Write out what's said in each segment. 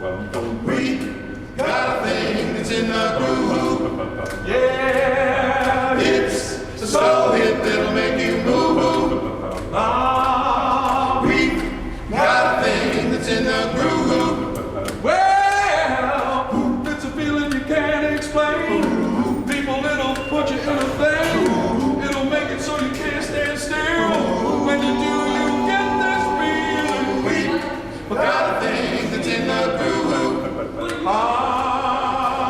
We got a thing that's in the groove. Yeah, it's a soul hit that'll make you move. We got a thing that's in the groove. Well, it's a feeling you can't explain. People, it'll put you in a thing. It'll make it so you can't stand still. When you do, you get this feeling. We got a thing that's in the groove.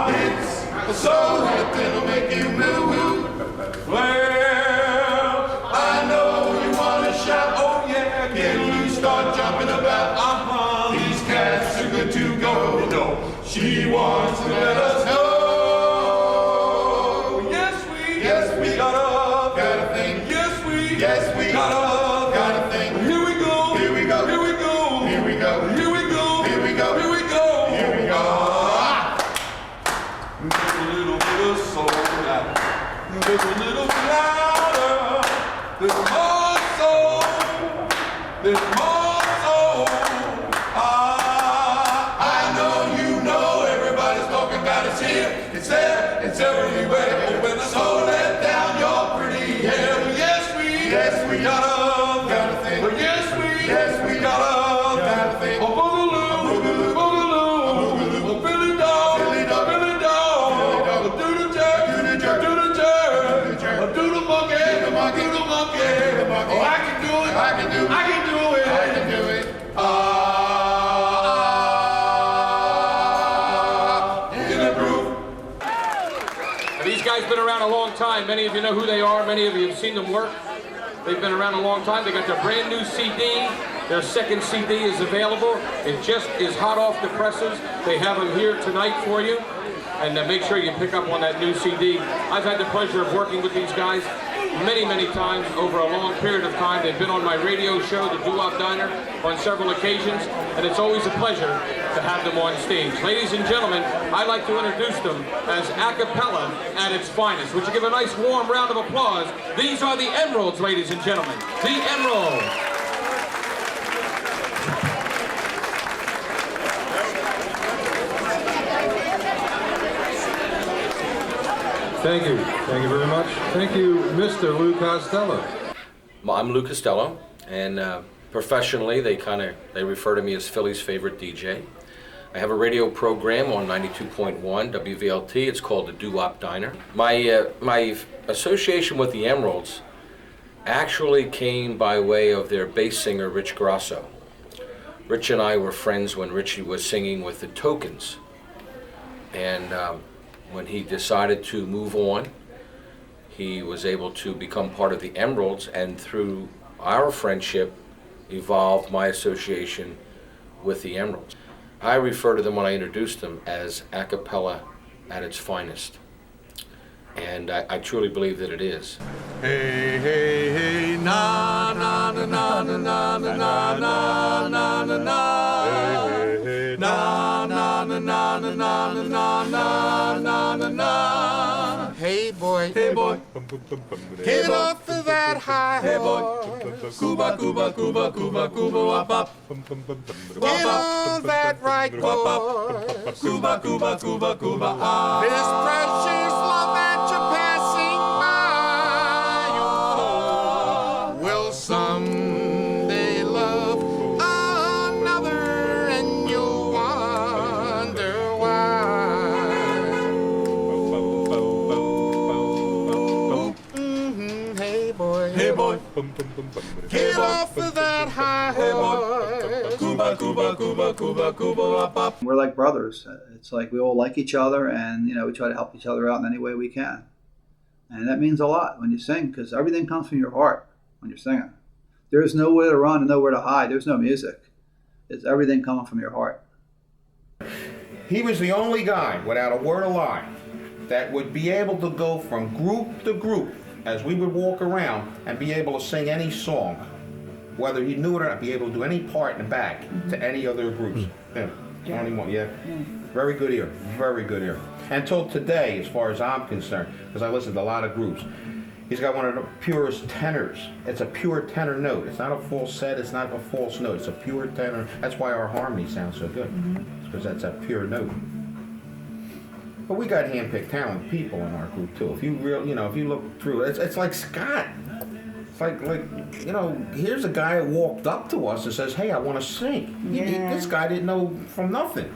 It's a soul hit that'll make you move. Well, I know you wanna shout. oh yeah, Can you start jumping about? These cats are good to go. No, she wants to let us know. Yes, we got a thing. Yes, we got a thing. Here we go. Here we go. Here we go. Here we go. Here we go. Here we go. Here we go. Here we go. Make a little bit of soul now. Make a little bit louder. There's more soul. There's more soul. I know you know everybody's talking about it's here. It's there. It's everywhere. Open the soul, let down your pretty hair. Yes, we got a thing. Yes, we got a thing. A boogaloo, boogaloo, a Billy dog, Billy dog, Billy dog, a doodle jerk, Doodle jerk, doodle jerk, doodle jerk, a doodle monkey, doodle monkey, doodle monkey. doodle monkey. Oh, I can do it. I can do it. I can do it. I can do it. In the groove. These guys been around a long time. Many of you know who they are. Many of you have seen them work. They've been around a long time. They got their brand new CD. Their second CD is available. It just is hot off the presses. They have them here tonight for you. And make sure you pick up on that new CD. I've had the pleasure of working with these guys many, many times over a long period of time. They've been on my radio show, the Doo-Wop Diner, on several occasions, and it's always a pleasure to have them on stage. Ladies and gentlemen, I'd like to introduce them as a cappella at its finest. Would you give a nice warm round of applause? These are the Emeralds, ladies and gentlemen. The Emeralds. Thank you. Thank you very much. Thank you, Mr. Lou Costello. I'm Lou Costello, and professionally, they refer to me as Philly's favorite DJ. I have a radio program on 92.1 WVLT. It's called the Doo-Wop Diner. My association with the Emeralds actually came by way of their bass singer, Richie Grasso. Rich and I were friends when Richie was singing with the Tokens. And when he decided to move on, he was able to become part of the Emeralds, and through our friendship evolved my association with the Emeralds. I refer to them when I introduce them as a cappella at its finest. And I truly believe that it is. Hey, hey, hey, na, na, na, na, na, na, na, na, na, na, na. Hey, hey, hey, na, na, na, na, na, na, na, na, na, na, na. Hey boy, Get off of that high horse. Cuba, Cuba, Cuba, Cuba, Cuba, wop, wop. get on that right course. Cuba, Cuba, Cuba, Cuba, This precious love that you're passing by, you will someday love another, and you'll wonder why. Hey boy, Hey boy, get off of that high hey boy. horse. Cuba, Cuba, Cuba, Cuba, Cuba, wop, wop. We're like brothers. It's like we all like each other, and we try to help each other out in any way we can. And that means a lot when you sing, because everything comes from your heart when you're singing. There's nowhere to run and nowhere to hide. There's no music. It's everything coming from your heart. He was the only guy, without a word of lie, that would be able to go from group to group as we would walk around and be able to sing any song, whether he knew it or not, be able to do any part in the back to any other groups. Yeah, only one, yeah. Very good ear, very good ear. Until today, as far as I'm concerned, because I listen to a lot of groups, He's got one of the purest tenors. It's a pure tenor note. It's not a falsetto, it's not a false note. It's a pure tenor. That's why our harmony sounds so good. It's because that's a pure note. But we got hand-picked talented people in our group too. If you if you look through it, it's like Scott. It's like here's a guy who walked up to us and says, "Hey, I want to sing." This guy didn't know from nothing.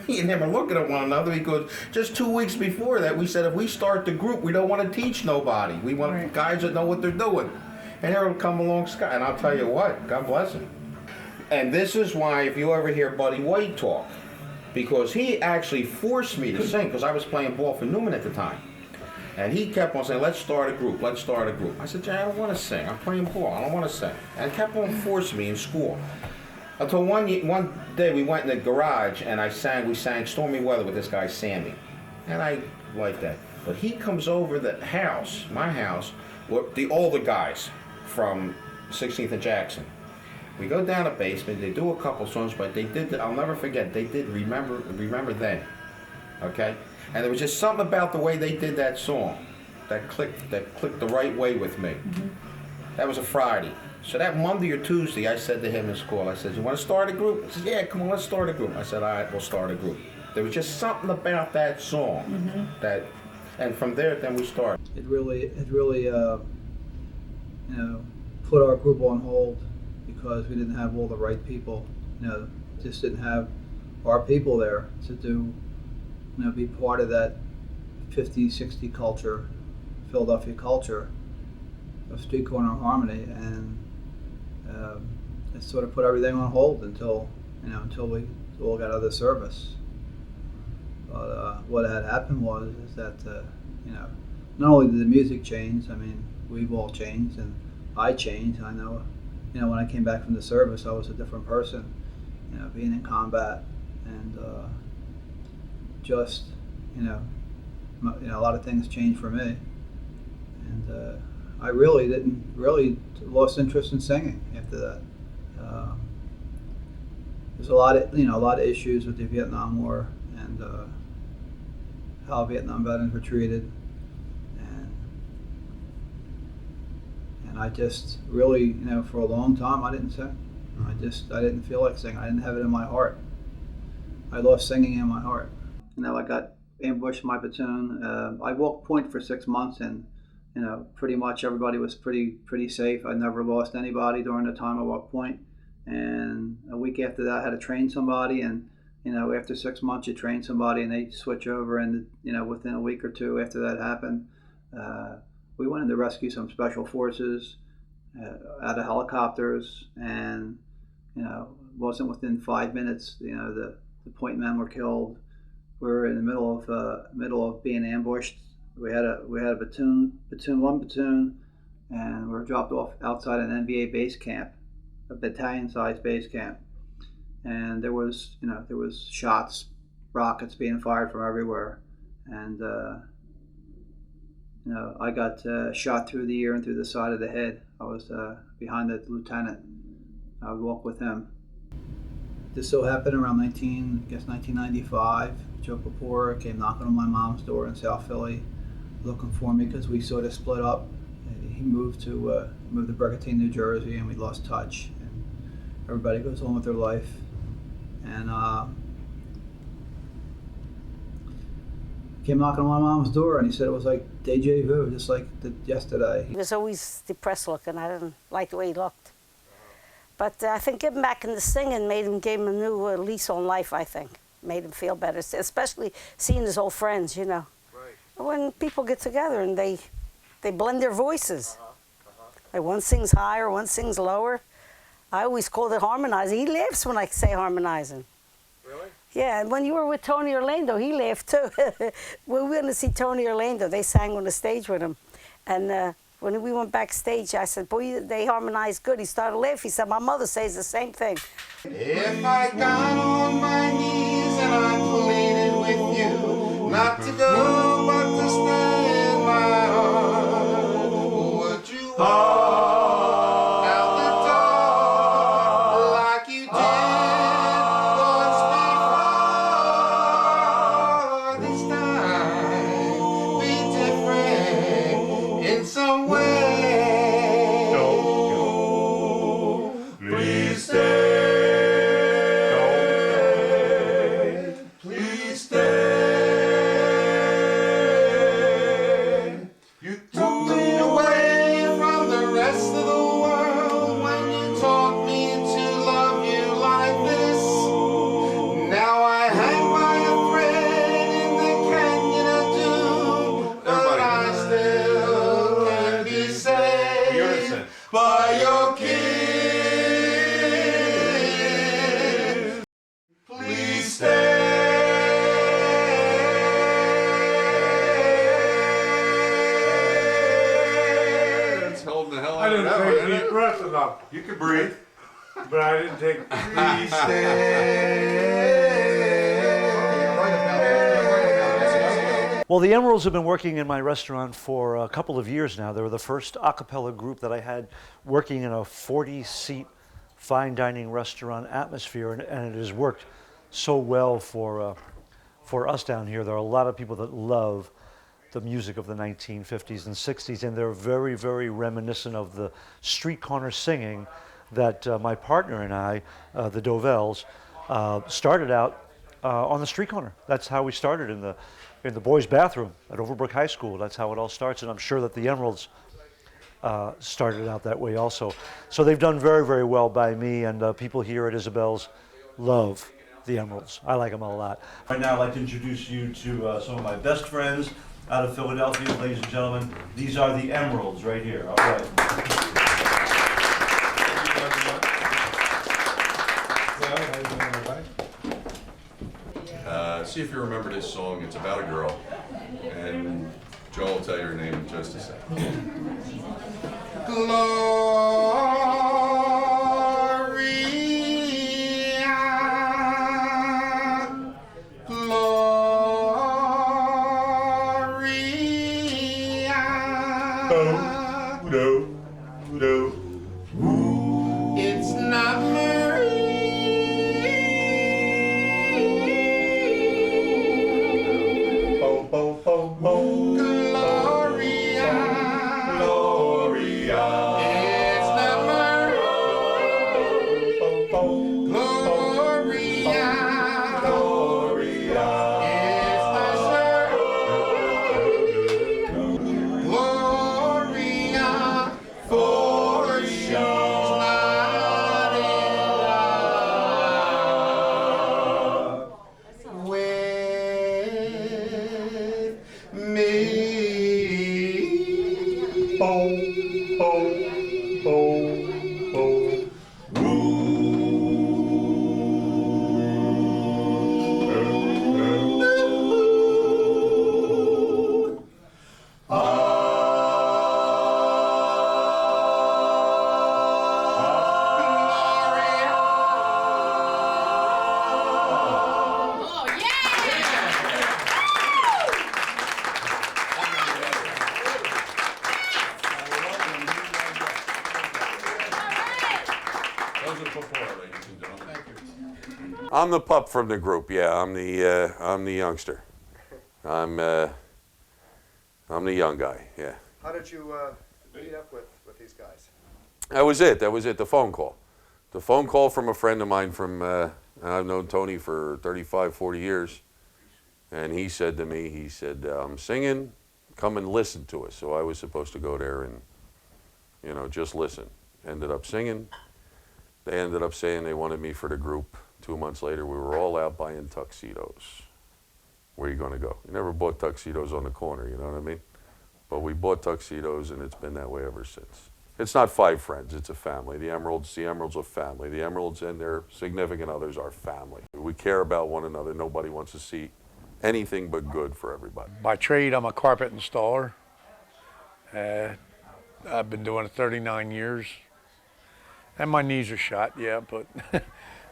He and him are looking at one another. He goes, just 2 weeks before that, we said, if we start the group, we don't want to teach nobody. We want guys that know what they're doing. And here will come along Scott. And I'll tell you what, God bless him. And this is why, if you ever hear Buddy White talk, because he actually forced me to sing, because I was playing ball for Newman at the time. And he kept on saying, let's start a group, let's start a group. I said, Jay, I don't want to sing. I'm playing ball. I don't want to sing. And he kept on forcing me in school. Until one day we went in the garage and we sang Stormy Weather with this guy Sammy. And I liked that. But he comes over the house, my house, with the older guys from 16th and Jackson. We go down the basement, they do a couple songs, but they did, I'll never forget, they did Remember Then. Okay? And there was just something about the way they did that song that clicked the right way with me. That was a Friday. So that Monday or Tuesday, I said to him in school, I said, you want to start a group? He said, yeah, come on, let's start a group. I said, all right, we'll start a group. There was just something about that song and from there, then we started. It really, put our group on hold because we didn't have all the right people. Just didn't have our people there to do, be part of that 50, 60 culture, Philadelphia culture of street corner harmony, and it sort of put everything on hold until we all got other service. But what had happened is that not only did the music change, I mean, we've all changed, and I changed. I know, when I came back from the service, I was a different person, being in combat, and just, a lot of things changed for me, and I really lost interest in singing after that. There's a lot of issues with the Vietnam War and how Vietnam veterans were treated, and I just really, for a long time I didn't sing. I didn't feel like singing. I didn't have it in my heart. I lost singing in my heart. I got ambushed in my platoon. I walked point for 6 months, and pretty much everybody was pretty safe. I never lost anybody during the time I walked point. And a week after that, I had to train somebody, and after 6 months, you train somebody, and they switch over, and within a week or two after that happened, we went in to rescue some special forces out of helicopters, and wasn't within 5 minutes. The point men were killed. We were in the middle of being ambushed. We had a one platoon, and we were dropped off outside an NBA base camp, a battalion-sized base camp, and there was shots, rockets being fired from everywhere, and I got shot through the ear and through the side of the head. I was behind the lieutenant. I would walk with him. This so happened around 1995. Joe Porpora came knocking on my mom's door in South Philly, looking for me because we sort of split up. He moved to Brigantine, New Jersey, and we lost touch. And everybody goes on with their life. And came knocking on my mom's door, and he said it was like deja vu, just like yesterday. He was always depressed looking. I didn't like the way he looked. But I think getting back into singing gave him a new lease on life, I think. Made him feel better, especially seeing his old friends, Right. When people get together and they blend their voices. Like one sings higher, one sings lower. I always called it harmonizing. He laughs when I say harmonizing. Really? Yeah, and when you were with Tony Orlando, he laughed too. When we went to see Tony Orlando, they sang on the stage with him. And when we went backstage, I said, boy, they harmonize good. He started laughing. He said, my mother says the same thing. If I got on my knees and I pleaded with you not to go but to stay in my heart, would you walk out the door like you did once before? This time be different in some way. That's enough. You can breathe. But I didn't take please stay. Well, the Emeralds have been working in my restaurant for a couple of years now. They were the first a cappella group that I had working in a 40-seat fine dining restaurant atmosphere, and it has worked so well for us down here. There are a lot of people that love the music of the 1950s and 60s, and they're very, very reminiscent of the street corner singing that my partner and I, the Dovells, started out on the street corner. That's how we started in the boys' bathroom at Overbrook High School. That's how it all starts, and I'm sure that the Emeralds started out that way also. So they've done very, very well by me, and people here at Isabel's love the Emeralds. I like them a lot. Right now I'd like to introduce you to some of my best friends out of Philadelphia, ladies and gentlemen. These are the Emeralds right here. All right. See if you remember this song. It's about a girl, and Joe will tell you her name in just a second. Gloria, Gloria. Oh, no, no. It's not Marie. Gloria, Gloria, it's not Marie. Gloria, Gloria, it's not Shirley. Gloria, for she's not in love with me. Oh, oh, oh, oh. I'm the pup from the group. Yeah, I'm the youngster. I'm the young guy. Yeah. How did you meet up with these guys? That was it. The phone call. The phone call from a friend of mine from, I've known Tony for 35, 40 years. And he said to me, he said, I'm singing, come and listen to us. So I was supposed to go there and, you know, just listen. Ended up singing. They ended up saying they wanted me for the group. 2 months later, we were all out buying tuxedos. Where are you going to go? You never bought tuxedos on the corner, you know what I mean? But we bought tuxedos, and it's been that way ever since. It's not 5 friends, it's a family. The Emeralds are family. The Emeralds and their significant others are family. We care about one another. Nobody wants to see anything but good for everybody. By trade, I'm a carpet installer. I've been doing it 39 years. And my knees are shot, yeah, but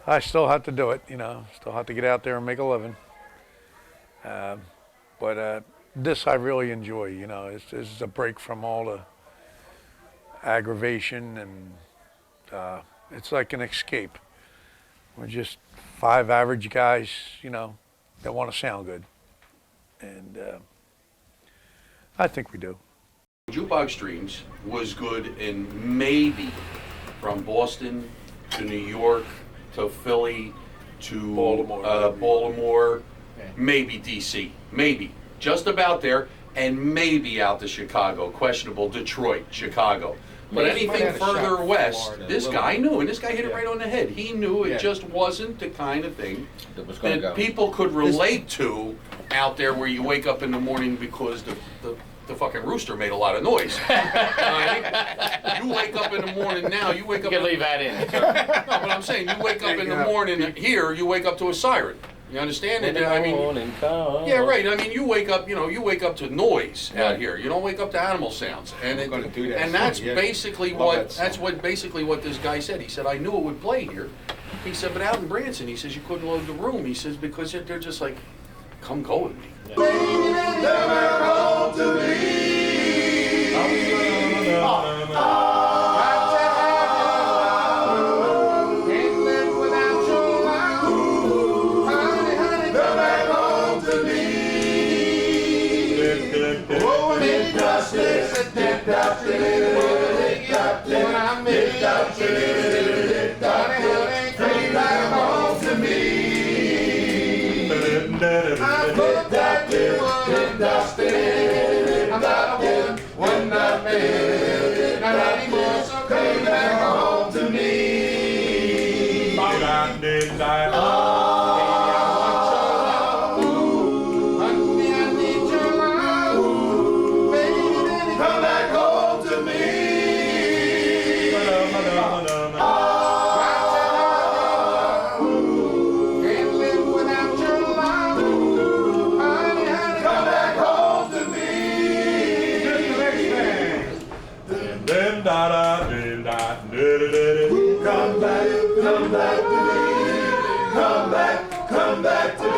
I still have to do it, you know. Still have to get out there and make a living. But this I really enjoy, you know. It's a break from all the aggravation, and it's like an escape. We're just 5 average guys, you know, that want to sound good. And I think we do. Jukebox Dreams was good in maybe from Boston to New York to Philly to Baltimore, maybe DC, maybe just about there, and maybe out to Chicago. Questionable. Detroit, Chicago. But anything further west, this guy knew, and this guy hit it right on the head. He knew it just wasn't the kind of thing that people could relate to out there, where you wake up in the morning because the fucking rooster made a lot of noise. You wake up in the morning now, you wake up... You can leave that in. No, but I'm saying, you wake up in the morning here, you wake up to a siren. You understand? I mean, yeah, right. I mean, you wake up to noise out here. You don't wake up to animal sounds, and that's basically what this guy said. He said, I knew it would play here. He said, but out in Branson, he says you couldn't load the room. He says because they're just like, come go with me. Come back to me.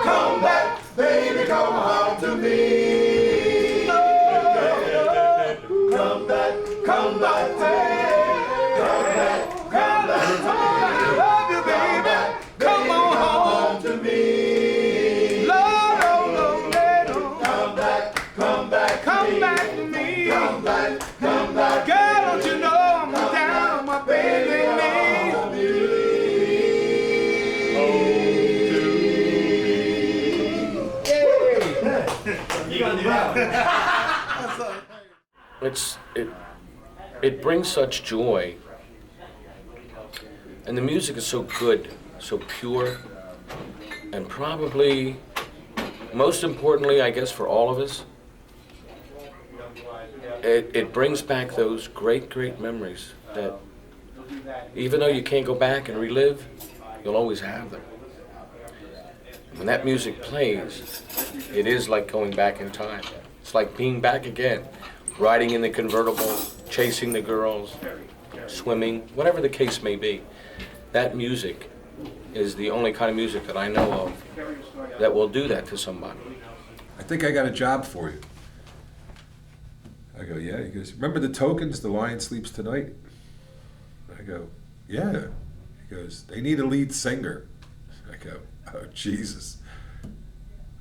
Come back, baby, come home to me. Come back to me. Come back to me. I love you, baby. Come on home to me. Come back to me. Come back. Girl, don't you know I'm down on my baby knees. It brings such joy, and the music is so good, so pure, and probably most importantly, I guess, for all of us, it brings back those great memories that even though you can't go back and relive, you'll always have them. When that music plays, it is like going back in time. It's like being back again, riding in the convertible, chasing the girls, swimming, whatever the case may be. That music is the only kind of music that I know of that will do that to somebody. I think I got a job for you. I go, yeah. He goes, remember the Tokens, The Lion Sleeps Tonight? I go, yeah. He goes, they need a lead singer. I go, oh, Jesus.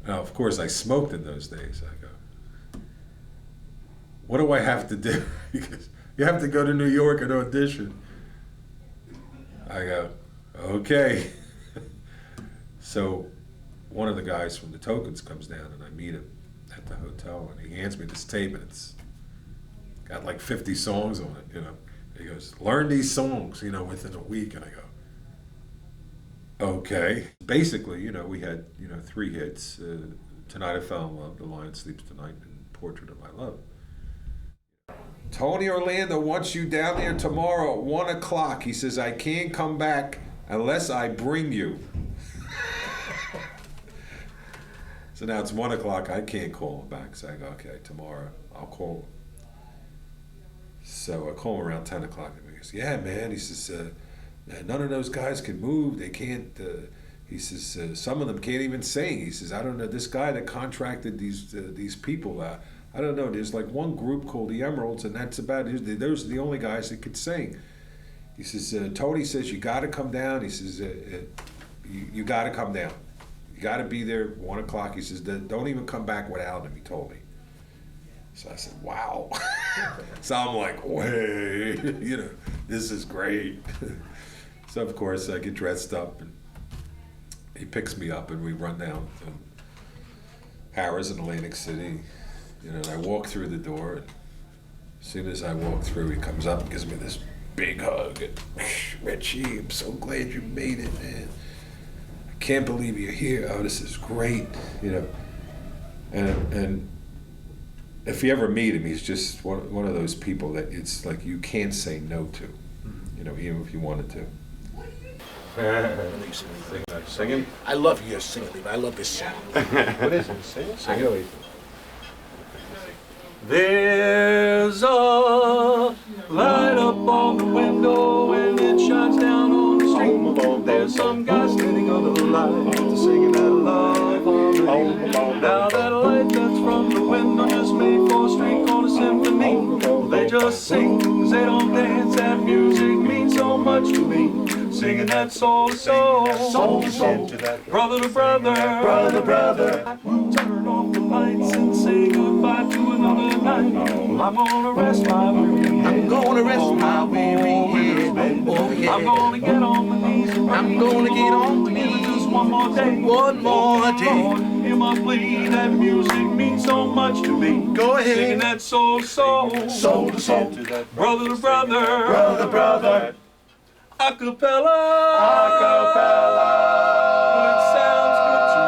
Now, of course, I smoked in those days. I go, what do I have to do? He goes, you have to go to New York and audition. I go, okay. So one of the guys from the Tokens comes down and I meet him at the hotel and he hands me this tape and it's got like 50 songs on it, you know. He goes, learn these songs, you know, within a week. And I go, okay. Basically, you know, we had, you know, 3 hits. Tonight I Fell in Love, The Lion Sleeps Tonight, and Portrait of My Love. Tony Orlando wants you down there tomorrow at 1 o'clock. He says, I can't come back unless I bring you. So now it's 1 o'clock, I can't call him back. So I go, okay, tomorrow I'll call him. So I call him around 10 o'clock and he goes, yeah, man. He says, none of those guys can move. They can't, he says, some of them can't even sing. He says, I don't know, this guy that contracted these people, I don't know, there's like one group called the Emeralds and that's about it. Those are the only guys that could sing. He says, Tony says, you gotta come down. He says, you gotta come down. You gotta be there 1 o'clock. He says, don't even come back without him, he told me. So I said, wow. So I'm like, way, you know, this is great. So of course I get dressed up and he picks me up and we run down to Harris in Atlantic City. You know, and I walk through the door and as soon as I walk through, he comes up and gives me this big hug. And, Richie, I'm so glad you made it, man. I can't believe you're here. Oh, this is great, you know. And if you ever meet him, he's just one of those people that it's like you can't say no to, you know, even if you wanted to. Singing? I love your singing, but I love this song. What is it? Sing it? I know it. There's a light up on the window and it shines down on the street. There's some guy standing under the light singing that love harmony. Now that light that's from the window just made for a street corner symphony. They just sing, 'cause they don't dance. That music means so much to me. Singing that soul to soul, soul to soul, brother to brother, brother to brother. Turn off the lights and say goodbye to another night. Well, I'm gonna rest my weary head. I'm gonna rest my weary head. Oh, yeah. I'm gonna get on my knees and pray. I'm gonna get on my Give it knees. just one more day. One more day. Lord, hear my plea. That music means so much to me. Go ahead. Singing that soul to soul, Soul to soul, brother to brother, brother to brother. acapella. Acapella. Well, it sounds good to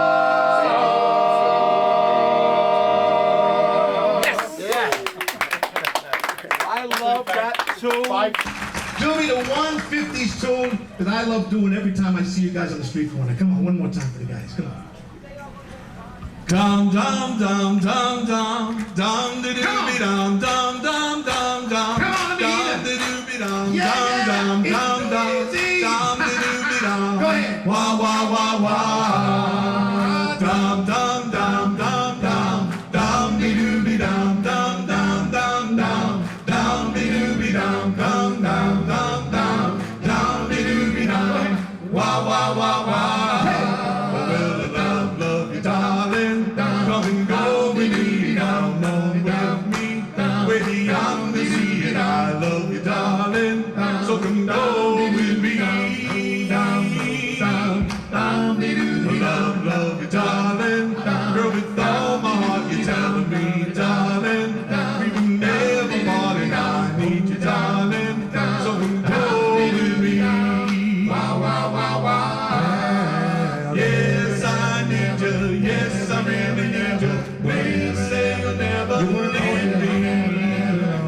me. Yeah. I love that tune. Do me the 150s tune that I love doing every time I see you guys on the street corner. Come on, one more time for the guys. Come on. Dum dum dum dum dum dum de dooby dum dum dum dum dum dum de dooby dum dum dum dum dum dum de dooby dum. Go ahead. Wah wah wah wah. Dum dum dum dum dum dum de dooby dum dum dum dum dum dum de dooby dum dum dum dum dum dum de dooby dum. Wah wah wah wah. Darling, come and go with me down on with me, way beyond the sea, and I love you, darling. So come go with me down, down, down, love you, darling. Girl, with all my heart, you're telling me, darling, we will never part, and I need you, darling. So come go with me. Wow, wow, wow, wow. Yes, I need you. Yes, I really need you. When you say you'll never leave me,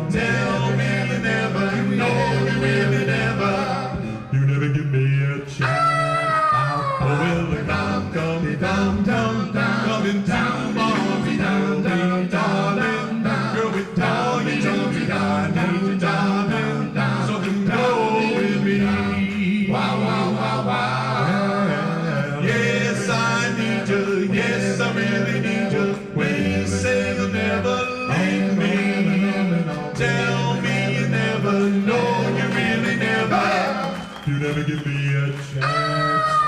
tell me you never, you know you really never. You never give me a chance. Oh, well, the down, come down, down, down, coming down, Bobby, down, down, darling. Girl, with all your charms, I need you, darling. So come go with me. Wow, wow, wow, wow. Yes, I need you. Yes, I really need you. When you say you'll never leave me, tell me you never, no, you really never. You never give me a chance.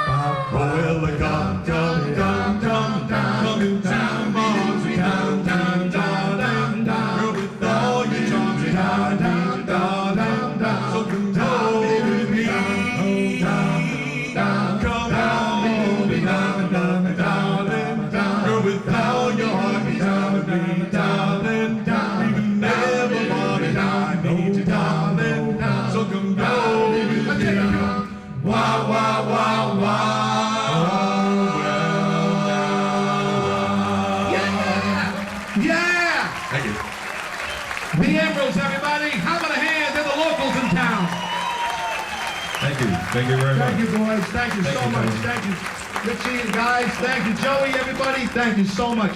Oh, well, come, come, come, come, coming down, Mars, down, down, down, down. Girl, with all your charms, down, down, down, down. So come go with me. Down, down, come on, down, down, darling. Girl, with all your heart, down with me, darling. We will never part, and I need you, darling. So come go with me. Wow, wow, wow, wow. Yeah! Yeah! Thank you. The Emeralds, everybody. How about a hand to the locals in town? Thank you. Thank you very much. Thank you, boys. Thank you so much. Thank you, Richie and guys. Thank you, Joey, everybody. Thank you so much.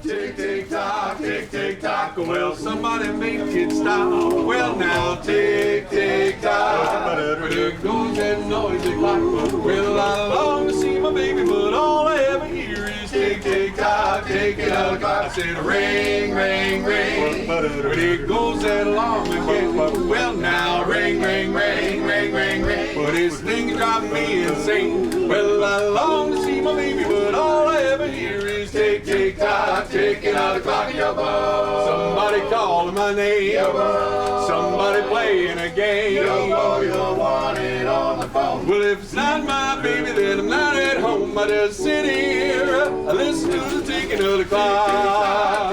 Tick, tick, tock, tick, tick, tock. Well, somebody make it stop. Well, now, tick, tick, tock. There goes that noisy clock. Well, I long to see my baby, but all I ever hear is tick, tick, tock, tick, tick, tock. I said ring, ring, ring. There goes that alarm again. Well, now, ring, ring, ring, ring, ring, ring. But this thing drives me insane. Well, I long to see my baby, but all I ever hear is tick, tick, tock, ticking out the clock in your bow. Somebody calling my name. Somebody playing a game. You're wanted on the phone. Well, if it's not my baby, then I'm not at home. I just sit here, I listen to the ticking of the clock.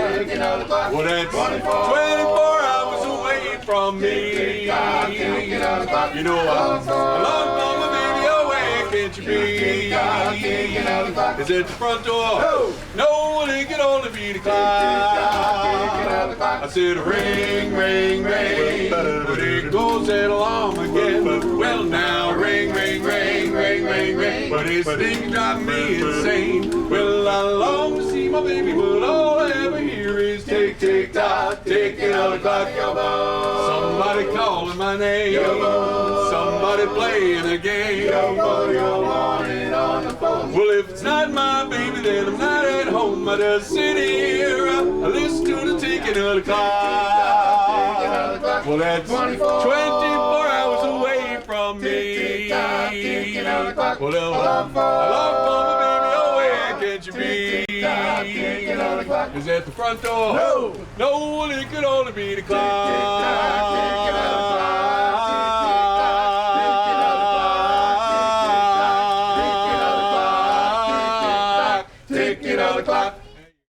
Well, that's 24 hours away from me. You know, I long for my baby awake. can't you be? Is it the front door? No, it can only be the clock. I said ring, ring, ring, but it goes that alarm again. Well now, ring, ring, ring, ring, ring, ring, but this thing drive me insane. Well, I long to see my baby, but all I ever hear is tick, tick, tock, ticking on the clock. Somebody calling my name, somebody playing a game. Well, if it's not my baby, then I'm not at home. I just sit here, I listen to the ticking of the clock. Well, that's 24 hours away from me. Well, alarm for my baby, oh, where can't you be? Is that the front door? No, it could only be the clock.